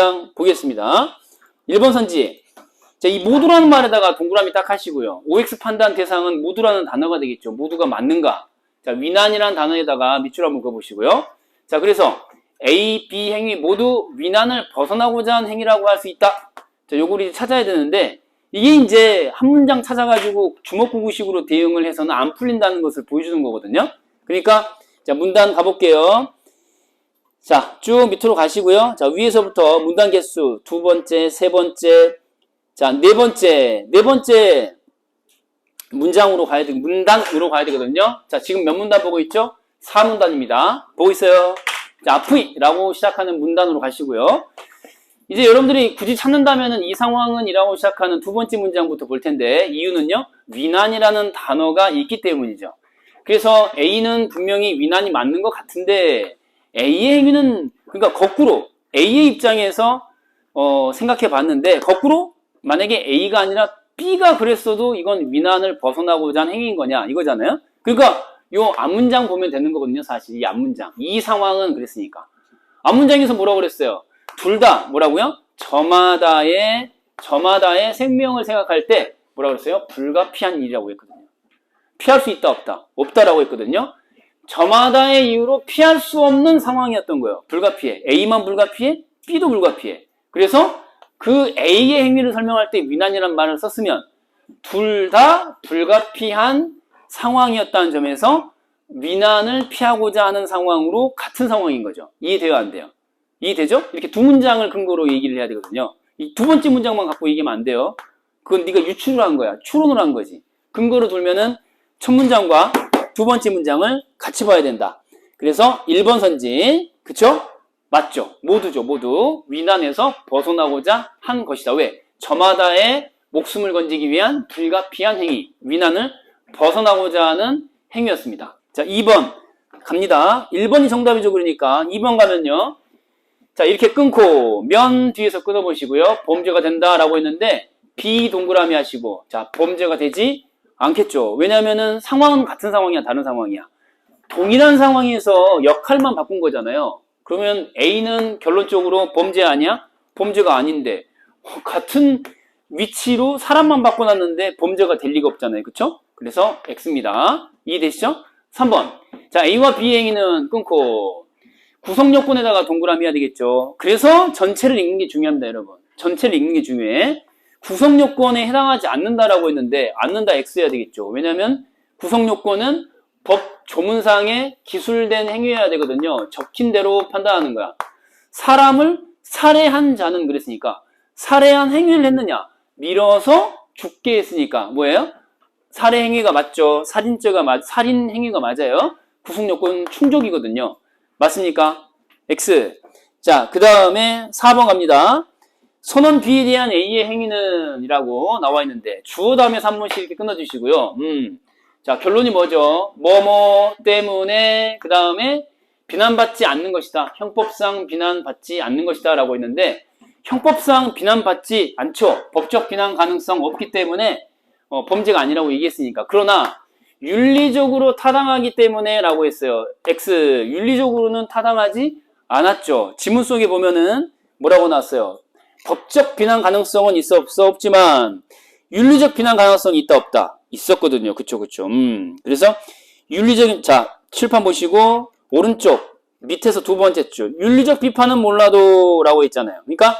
문장 보겠습니다. 1번 선지. 자, 이 모두라는 말에다가 동그라미 딱 하시고요. OX 판단 대상은 모두라는 단어가 되겠죠. 모두가 맞는가? 자, 위난이라는 단어에다가 밑줄 한번 그어보시고요. 자, 그래서 A, B 행위 모두 위난을 벗어나고자 하는 행위라고 할 수 있다. 자, 요걸 이제 찾아야 되는데, 이게 이제 한 문장 찾아가지고 주먹구구식으로 대응을 해서는 안 풀린다는 것을 보여주는 거거든요. 그러니까, 자, 문단 가볼게요. 자, 쭉 밑으로 가시고요. 자, 위에서부터 문단 개수, 두 번째, 세 번째, 자, 네 번째 문장으로 가야 되고, 문단으로 가야 되거든요. 자, 지금 몇 문단 보고 있죠? 4문단입니다. 보고 있어요. 자, 앞이라고 시작하는 문단으로 가시고요. 이제 여러분들이 굳이 찾는다면은 이 상황은 이라고 시작하는 두 번째 문장부터 볼 텐데, 이유는요, 위난이라는 단어가 있기 때문이죠. 그래서 A는 분명히 위난이 맞는 것 같은데, A의 행위는, 그러니까 거꾸로, A의 입장에서, 생각해 봤는데, 거꾸로, 만약에 A가 아니라 B가 그랬어도 이건 위난을 벗어나고자 한 행위인 거냐, 이거잖아요? 그러니까, 요 앞문장 보면 되는 거거든요, 사실. 이 앞문장. 이 상황은 그랬으니까. 앞문장에서 뭐라고 그랬어요? 둘 다, 뭐라고요? 저마다의 생명을 생각할 때, 뭐라고 그랬어요? 불가피한 일이라고 했거든요. 피할 수 있다, 없다? 없다라고 했거든요. 저마다의 이유로 피할 수 없는 상황이었던 거예요. 불가피해. A만 불가피해? B도 불가피해. 그래서 그 A의 행위를 설명할 때 위난이라는 말을 썼으면 둘 다 불가피한 상황이었다는 점에서 위난을 피하고자 하는 상황으로 같은 상황인 거죠. 이해돼요, 안 돼요? 이해되죠? 이렇게 두 문장을 근거로 얘기를 해야 되거든요. 이 두 번째 문장만 갖고 얘기하면 안 돼요. 그건 네가 유추를 한 거야. 추론을 한 거지. 근거로 두면은 첫 문장과 두 번째 문장을 같이 봐야 된다. 그래서 1번 선지, 그쵸? 맞죠? 모두죠, 모두. 위난에서 벗어나고자 한 것이다. 왜? 저마다의 목숨을 건지기 위한 불가피한 행위. 위난을 벗어나고자 하는 행위였습니다. 자, 2번 갑니다. 1번이 정답이죠. 그러니까 2번 가면요. 자, 이렇게 끊고 면 뒤에서 끊어보시고요. 범죄가 된다라고 했는데 B 동그라미 하시고, 자, 범죄가 되지 않겠죠. 왜냐면은 상황은 같은 상황이야, 다른 상황이야. 동일한 상황에서 역할만 바꾼 거잖아요. 그러면 A는 결론적으로 범죄 아니야? 범죄가 아닌데 같은 위치로 사람만 바꿔놨는데 범죄가 될 리가 없잖아요. 그쵸? 그래서 X입니다. 이해되시죠? 3번. 자, A와 B의 행위는 끊고 구성요건에다가 동그라미 해야 되겠죠. 그래서 전체를 읽는 게 중요합니다, 여러분. 전체를 읽는 게 중요해. 구성요건에 해당하지 않는다라고 했는데 않는다 X 해야 되겠죠. 왜냐하면 구성요건은 법 조문상에 기술된 행위여야 되거든요. 적힌 대로 판단하는 거야. 사람을 살해한 자는 그랬으니까 살해한 행위를 했느냐? 밀어서 죽게 했으니까 뭐예요? 살해 행위가 맞죠. 살인 행위가 맞아요. 구성요건 충족이거든요. 맞습니까? X. 자, 그 다음에 4번 갑니다. 선언 B에 대한 A의 행위는 이라고 나와 있는데 주어 다음에 3문씩 이렇게 끊어주시고요. 자, 결론이 뭐죠? 뭐뭐 때문에 그 다음에 비난받지 않는 것이다. 형법상 비난받지 않는 것이다 라고 했는데 형법상 비난받지 않죠. 법적 비난 가능성 없기 때문에 범죄가 아니라고 얘기했으니까. 그러나 윤리적으로 타당하기 때문에 라고 했어요. X. 윤리적으로는 타당하지 않았죠. 지문 속에 보면은 뭐라고 나왔어요? 법적 비난 가능성은 있어 없어 없지만 윤리적 비난 가능성이 있다 없다 있었거든요. 그쵸. 그래서 윤리적인, 자, 칠판 보시고 오른쪽 밑에서 두 번째 줄 윤리적 비판은 몰라도 라고 했잖아요. 그러니까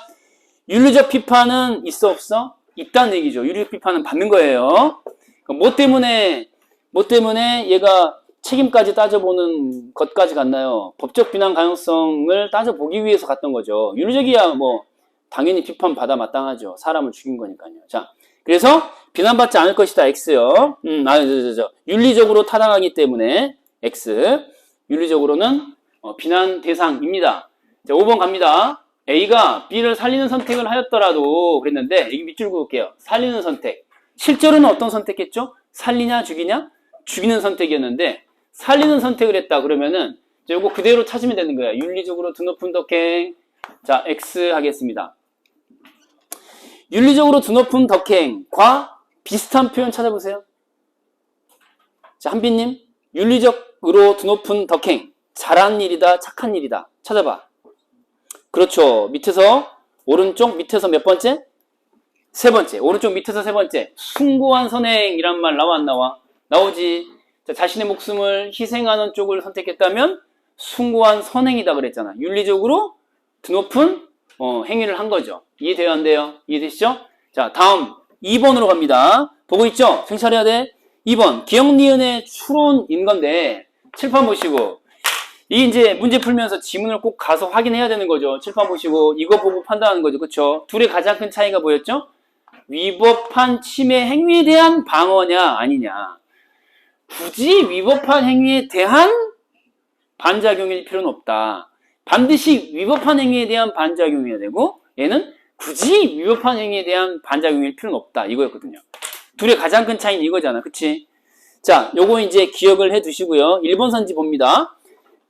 윤리적 비판은 있어 없어? 있다는 얘기죠. 윤리적 비판은 받는 거예요. 뭐 때문에 얘가 책임까지 따져보는 것까지 갔나요? 법적 비난 가능성을 따져보기 위해서 갔던 거죠. 윤리적이야 뭐 당연히 비판 받아 마땅하죠. 사람을 죽인 거니까요. 자, 그래서 비난받지 않을 것이다. X요. 윤리적으로 타당하기 때문에 X. 윤리적으로는 비난 대상입니다. 자, 5번 갑니다. A가 B를 살리는 선택을 하였더라도 그랬는데 여기 밑줄 그을게요. 살리는 선택. 실제로는 어떤 선택했죠? 살리냐 죽이냐? 죽이는 선택이었는데 살리는 선택을 했다 그러면은 요거 그대로 찾으면 되는 거야. 윤리적으로 드높은 덕행. 자, X 하겠습니다. 윤리적으로 드높은 덕행과 비슷한 표현 찾아보세요. 자, 한빈님. 윤리적으로 드높은 덕행. 잘한 일이다, 착한 일이다. 찾아봐. 그렇죠. 밑에서 오른쪽 밑에서 몇 번째? 세 번째. 오른쪽 밑에서 세 번째. 숭고한 선행이란 말 나와 안 나와? 나오지. 자, 자신의 목숨을 희생하는 쪽을 선택했다면 숭고한 선행이다 그랬잖아. 윤리적으로 드높은 행위를 한 거죠. 이해돼요 안 돼요? 이해되시죠? 자, 다음 2번으로 갑니다. 보고 있죠? 정신 차려야 돼. 2번 기억 니은의 추론인 건데 칠판 보시고 이 이제 문제 풀면서 지문을 꼭 가서 확인해야 되는 거죠. 칠판 보시고 이거 보고 판단하는 거죠. 그쵸? 둘의 가장 큰 차이가 뭐였죠? 위법한 침해 행위에 대한 방어냐 아니냐. 굳이 위법한 행위에 대한 반작용일 필요는 없다. 반드시 위법한 행위에 대한 반작용이어야 되고 얘는 굳이 위법한 행위에 대한 반작용일 필요는 없다. 이거였거든요. 둘의 가장 큰 차이는 이거잖아. 그치? 자, 요거 이제 기억을 해 두시고요. 1번 선지 봅니다.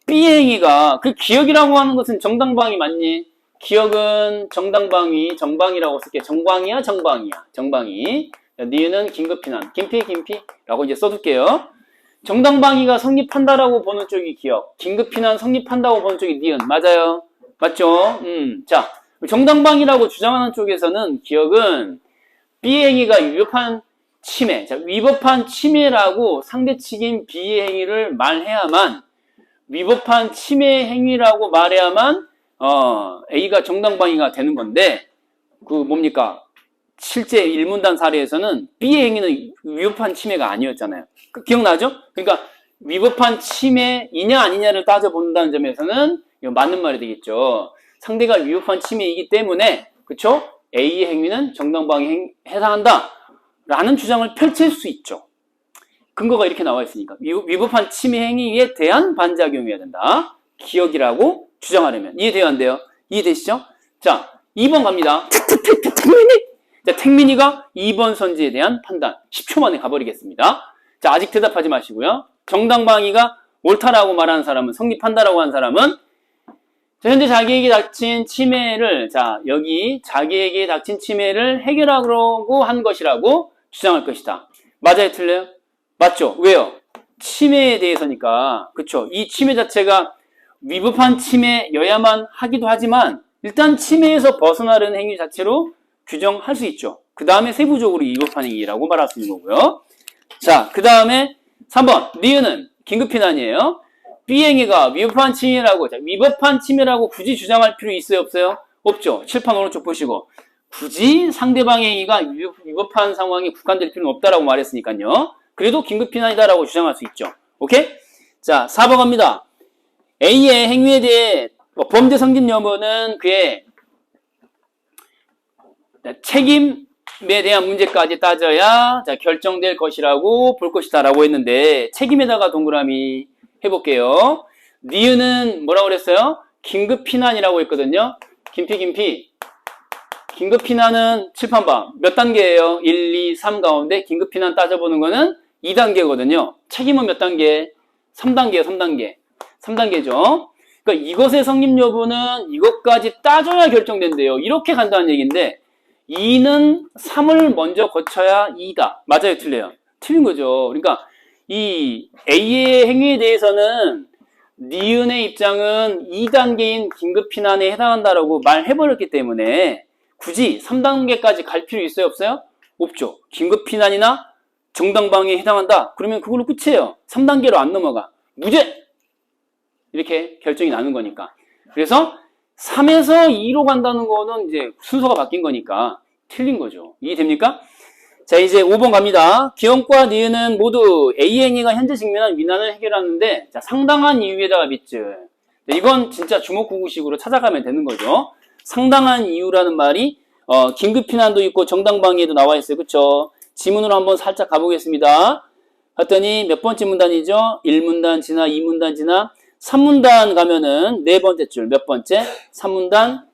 B행위가 그 기억이라고 하는 것은 정당방위 맞니? 기억은 정당방위, 정방위라고 쓸게. 정광이야, 정방이야. 정방위. 니은은 긴급피난. 긴피라고 이제 써둘게요. 정당방위가 성립한다라고 보는 쪽이 기억. 긴급피난 성립한다고 보는 쪽이 니은. 맞아요? 맞죠? 자, 정당방위라고 주장하는 쪽에서는 기억은 B행위가 위법한 침해. 자, 위법한 침해라고 상대 측인 B의 행위를 말해야만 위법한 침해 행위라고 말해야만 A가 정당방위가 되는 건데 그 뭡니까? 실제 일문단 사례에서는 B의 행위는 위법한 침해가 아니었잖아요. 기억나죠? 그러니까 위법한 침해이냐 아니냐를 따져본다는 점에서는 이거 맞는 말이 되겠죠. 상대가 위법한 침해이기 때문에 그쵸? A의 행위는 정당방위에 해당한다 라는 주장을 펼칠 수 있죠. 근거가 이렇게 나와 있으니까 위법한 침해 행위에 대한 반작용이어야 된다. 기억이라고 주장하려면. 이해돼요 안 돼요? 이해되시죠? 자, 2번 갑니다. 자, 택민이가 2번 선지에 대한 판단 10초 만에 가버리겠습니다. 자, 아직 대답하지 마시고요. 정당방위가 옳다라고 말하는 사람은, 성립한다라고 하는 사람은 자, 현재 자기에게 닥친 침해를, 자, 여기 자기에게 닥친 침해를 해결하려고 한 것이라고 주장할 것이다. 맞아요, 틀려요? 맞죠? 왜요? 침해에 대해서니까. 그쵸? 이 침해 자체가 위법한 침해여야만 하기도 하지만 일단 침해에서 벗어나는 행위 자체로 규정할 수 있죠. 그 다음에 세부적으로 위법한 행위라고 말할 수 있는 거고요. 자, 그 다음에 3번 니은은 긴급피난이에요. B행위가 위법한 침해라고. 자, 위법한 침해라고 굳이 주장할 필요 있어요 없어요? 없죠. 칠판 오른쪽 보시고 굳이 상대방의 행위가 위법한 상황에 국한될 필요는 없다라고 말했으니까요. 그래도 긴급피난이다라고 주장할 수 있죠. 오케이? 자, 4번 갑니다. A의 행위에 대해 범죄 성립 여부는 그의 책임에 대한 문제까지 따져야 자, 결정될 것이라고 볼 것이다 라고 했는데 책임에다가 동그라미 해볼게요. 니은은 뭐라고 그랬어요? 긴급피난이라고 했거든요. 긴급피난은 칠판 봐. 몇 단계예요? 1, 2, 3 가운데 긴급피난 따져보는 거는 2단계거든요. 책임은 몇 단계? 3단계예요. 3단계죠. 그러니까 이것의 성립 여부는 이것까지 따져야 결정된대요. 이렇게 간다는 얘기인데 2는 3을 먼저 거쳐야 2다. 맞아요? 틀려요? 틀린 거죠. 그러니까 이 A의 행위에 대해서는 니은의 입장은 2단계인 긴급피난에 해당한다라고 말해버렸기 때문에 굳이 3단계까지 갈 필요 있어요? 없어요? 없죠. 긴급피난이나 정당방위에 해당한다. 그러면 그걸로 끝이에요. 3단계로 안 넘어가. 무죄! 이렇게 결정이 나는 거니까. 그래서 3에서 2로 간다는 거는 이제 순서가 바뀐 거니까 틀린 거죠. 이해됩니까? 자, 이제 5번 갑니다. 기억과 니은은 모두 A 행위가 현재 직면한 위난을 해결하는데 자, 상당한 이유에다가 빗줄. 이건 진짜 주먹구구식으로 찾아가면 되는 거죠. 상당한 이유라는 말이 긴급피난도 있고 정당방위에도 나와 있어요. 그쵸? 지문으로 한번 살짝 가보겠습니다. 봤더니 몇 번째 문단이죠? 1문단 지나 2문단 지나 3문단 가면은 네 번째 줄 몇 번째? 3문단.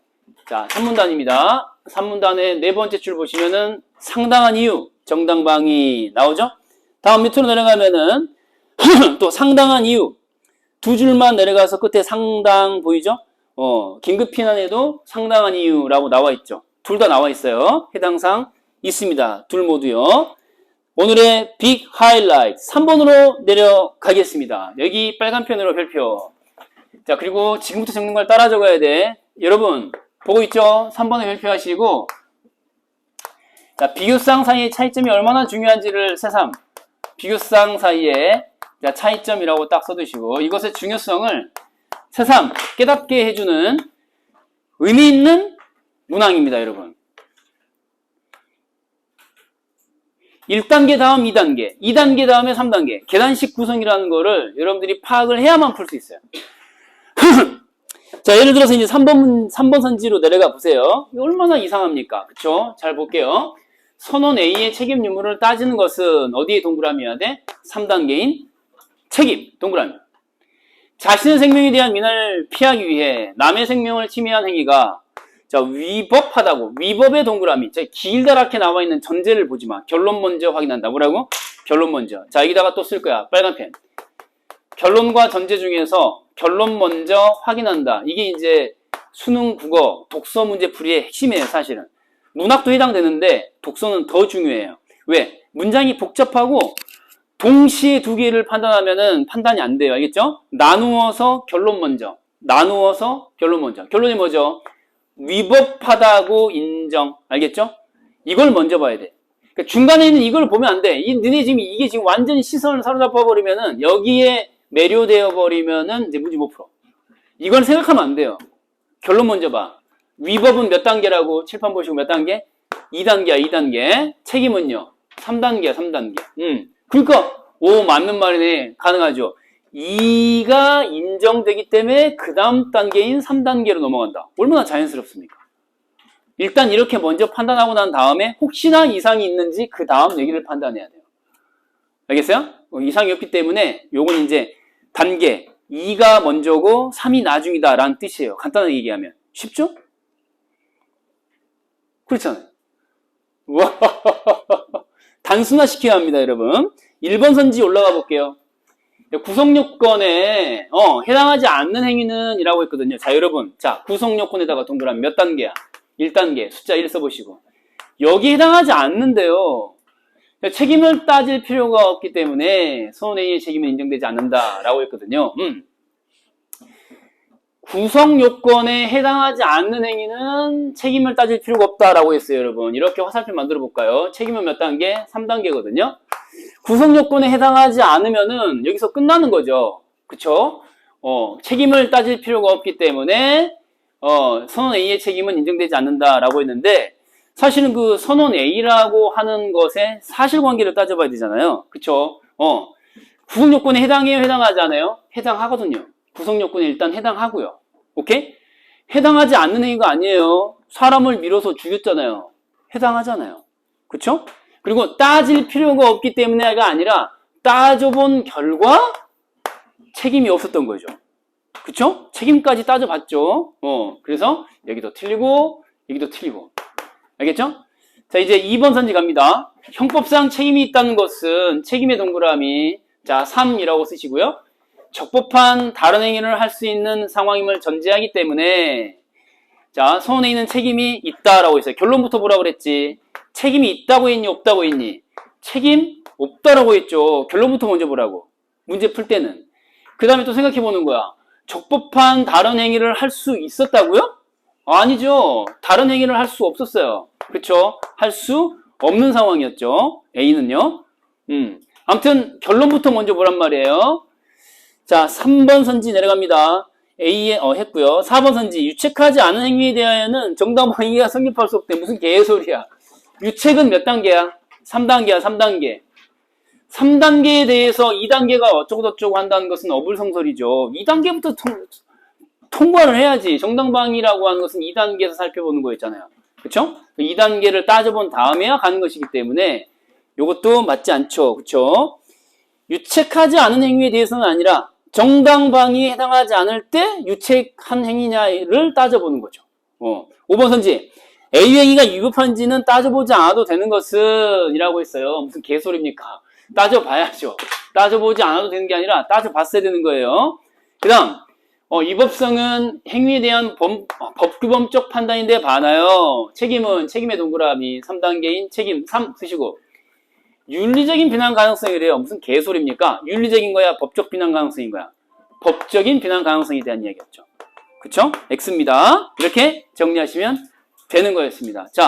자, 3문단입니다. 3문단의 네 번째 줄 보시면은 상당한 이유, 정당방위 나오죠? 다음 밑으로 내려가면은 또 상당한 이유 두 줄만 내려가서 끝에 상당 보이죠? 긴급피난에도 상당한 이유라고 나와 있죠. 둘 다 나와 있어요. 해당상 있습니다. 둘 모두요. 오늘의 빅 하이라이트 3번으로 내려가겠습니다. 여기 빨간 펜으로 별표. 자, 그리고 지금부터 적는 걸 따라 적어야 돼. 여러분, 보고 있죠? 3번에 별표하시고, 자, 비교쌍 사이의 차이점이 얼마나 중요한지를 새삼, 비교쌍 사이의 차이점이라고 딱 써두시고, 이것의 중요성을 새삼 깨닫게 해주는 의미 있는 문항입니다, 여러분. 1단계 다음 2단계, 2단계 다음에 3단계, 계단식 구성이라는 거를 여러분들이 파악을 해야만 풀 수 있어요. 자, 예를 들어서 이제 3번 선지로 내려가 보세요. 이거 얼마나 이상합니까? 그쵸? 잘 볼게요. 선원 A의 책임 유무를 따지는 것은 어디에 동그라미여야 돼? 3단계인 책임, 동그라미. 자신의 생명에 대한 민원을 피하기 위해 남의 생명을 침해한 행위가 자, 위법하다고. 위법의 동그라미. 자, 길다랗게 나와 있는 전제를 보지 마. 결론 먼저 확인한다. 뭐라고? 결론 먼저. 자, 여기다가 또 쓸 거야. 빨간 펜. 결론과 전제 중에서 결론 먼저 확인한다. 이게 이제 수능 국어 독서 문제 풀이의 핵심이에요, 사실은. 문학도 해당되는데 독서는 더 중요해요. 왜? 문장이 복잡하고 동시에 두 개를 판단하면은 판단이 안 돼요. 알겠죠? 나누어서 결론 먼저. 나누어서 결론 먼저. 결론이 뭐죠? 위법하다고 인정. 알겠죠? 이걸 먼저 봐야 돼. 그러니까 중간에 있는 이걸 보면 안 돼. 너네 지금 이게 지금 완전히 시선을 사로잡아 버리면은 여기에 매료되어 버리면은 이제 문제 못 풀어. 이걸 생각하면 안 돼요. 결론 먼저 봐. 위법은 몇 단계라고? 칠판 보시고 몇 단계? 2단계야, 2단계. 책임은요? 3단계야, 3단계. 그러니까 오, 맞는 말이네. 가능하죠. 2가 인정되기 때문에 그 다음 단계인 3단계로 넘어간다. 얼마나 자연스럽습니까? 일단 이렇게 먼저 판단하고 난 다음에 혹시나 이상이 있는지 그 다음 얘기를 판단해야 돼요. 알겠어요? 이상이 없기 때문에 요건 이제 단계 2가 먼저고 3이 나중이다 라는 뜻이에요. 간단하게 얘기하면. 쉽죠? 그렇잖아요. 단순화시켜야 합니다, 여러분. 1번 선지 올라가 볼게요. 구성요건에 해당하지 않는 행위는 이라고 했거든요. 자, 여러분. 자, 구성요건에다가 동그라미 몇 단계야? 1단계. 숫자 1 써보시고. 여기 해당하지 않는데요. 책임을 따질 필요가 없기 때문에 선원 A의 책임은 인정되지 않는다라고 했거든요. 구성요건에 해당하지 않는 행위는 책임을 따질 필요가 없다라고 했어요, 여러분. 이렇게 화살표 만들어 볼까요? 책임은 몇 단계? 3단계거든요. 구성요건에 해당하지 않으면은 여기서 끝나는 거죠. 그쵸? 책임을 따질 필요가 없기 때문에 선원 A의 책임은 인정되지 않는다라고 했는데 사실은 그 선원 A라고 하는 것의 사실관계를 따져봐야 되잖아요. 그쵸? 구성요건에 해당해요? 해당하지 않아요? 해당하거든요. 구성요건에 일단 해당하고요. 오케이? 해당하지 않는 행위가 아니에요. 사람을 밀어서 죽였잖아요. 해당하잖아요. 그쵸? 그리고 따질 필요가 없기 때문에가 아니라 따져본 결과 책임이 없었던 거죠. 그쵸? 책임까지 따져봤죠. 그래서 여기도 틀리고 여기도 틀리고. 알겠죠? 자, 이제 2번 선지 갑니다. 형법상 책임이 있다는 것은 책임의 동그라미 자 3이라고 쓰시고요. 적법한 다른 행위를 할 수 있는 상황임을 전제하기 때문에 자, 선원에 있는 책임이 있다라고 했어요. 결론부터 뭐라고 그랬지? 책임이 있다고 했니? 없다고 했니? 책임 없다라고 했죠. 결론부터 먼저 보라고. 문제 풀 때는. 그 다음에 또 생각해 보는 거야. 적법한 다른 행위를 할 수 있었다고요? 아니죠. 다른 행위를 할 수 없었어요. 그쵸? 할 수 없는 상황이었죠. A는요. 아무튼 결론부터 먼저 보란 말이에요. 자, 3번 선지 내려갑니다. A에 했고요. 4번 선지 유책하지 않은 행위에 대하여는 정당 방위가 성립할 수 없대. 무슨 개소리야. 유책은 몇 단계야? 3단계야, 3단계. 3단계에 대해서 2단계가 어쩌고저쩌고 한다는 것은 어불성설이죠. 2단계부터 통과를 해야지. 정당 방위라고 하는 것은 2단계에서 살펴보는 거였잖아요. 그쵸? 2단계를 따져본 다음에야 가는 것이기 때문에 이것도 맞지 않죠. 그쵸? 유책하지 않은 행위에 대해서는 아니라 정당 방위에 해당하지 않을 때 유책한 행위냐를 따져보는 거죠. 5번 선지. A 행위가 위법한지는 따져보지 않아도 되는 것은 이라고 했어요. 무슨 개소리입니까? 따져봐야죠. 따져보지 않아도 되는 게 아니라 따져봤어야 되는 거예요. 그 다음 위법성은 행위에 대한 법규범적 판단인데 반하여 책임은 책임의 동그라미 3단계인 책임 3 쓰시고 윤리적인 비난 가능성이래요. 무슨 개소리입니까? 윤리적인 거야? 법적 비난 가능성인 거야? 법적인 비난 가능성에 대한 이야기였죠. 그쵸? X입니다. 이렇게 정리하시면 되는 거였습니다. 자,